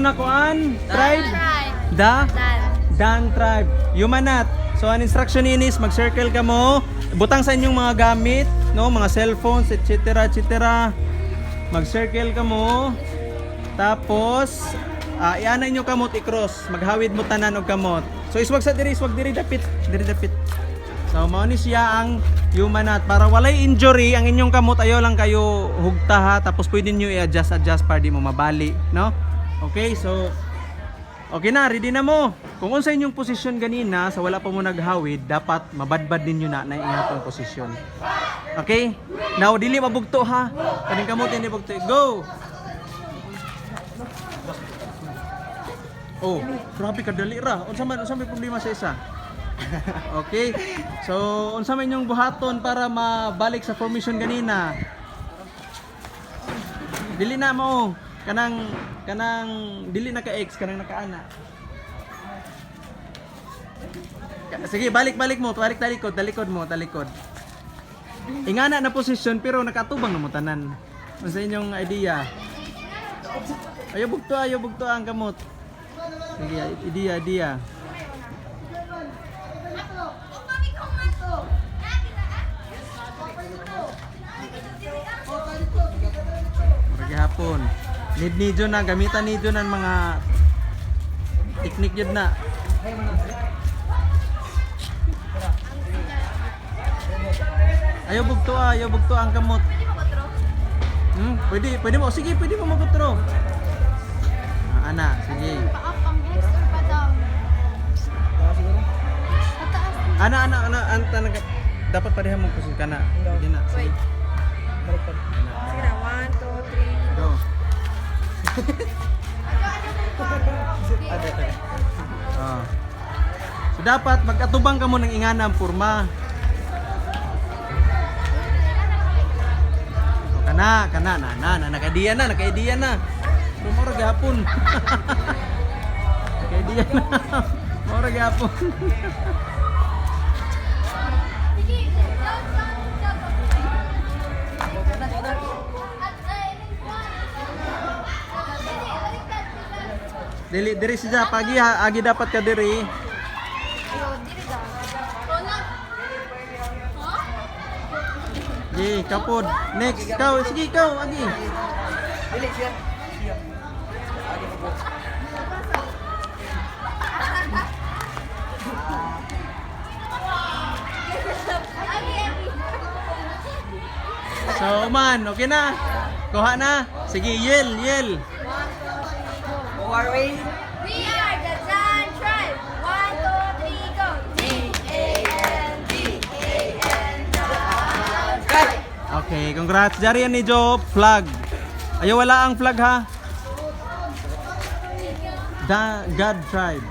na kuan? Tribe? Tribe. Da? Dan. Dan tribe. Yumanat. So ang instruction is mag-circle ka mo, butang sa inyong mga gamit, no, mga cellphones, etc., etc. Mag-circle ka mo. Tapos iana inyo kamot i-cross, maghawid mo tanan og kamot. So iswag sa diri, iswag diri dapit, diri dapit. So mao ni siya ang Yumanat para walay injury ang inyong kamot, ayo lang kayo hugta ha, tapos pwede niyo i-adjust para di mo mabali, no? Okay, so okay na, ready na mo. Kung unsa inyong posisyon ganina sa wala pa mo naghawid, dapat mabadbad ninyo na ingatong posisyon. Okay? Now dili mabugto ha. Kaning kamot ni bugto. Go. Oh, grabe ka dali ra. Unsa may problema sa isa? Okay. So, unsa man inyong buhaton para mabalik sa formation ganina? Dili na mo. Kanang dili na ka X, kanang nakaana. Sige, balik mo, talikod mo. Ingana na posisyon pero nakatubang na mo tanan. Unsa inyong idea? Ayo bugto ang kamot. Sige, idea. Hapon. Need yun na, gamitan need yun ng mga teknik yun na. Ayaw bugto ang kamot. Pwede mo. Sige, pwede mo magutro. Ana, sige. Pa-up ang head or pa-down? Ana, dapat pareha mong pusin ka na. Hindi na, sige. Sige na, 1, 2, 3. Go. So dapat magkatubang ka mo ng ingana ang porma. Nakaidiya na. Mura gapon. Nakaidiya na. Mura gapon. Diri siya pagi agi dapat ka diri. Ye, kapod. Next, sige ikaw agi. Dili siya. So man, okay na. Kuha na. Sige, yell. We are the Dan Tribe. 1, 2, 3, go. D-A-N-D-A-N Dan Tribe. Okay, congrats. Jarian ni Joe, flag. Ayaw wala ang flag ha. God Tribe.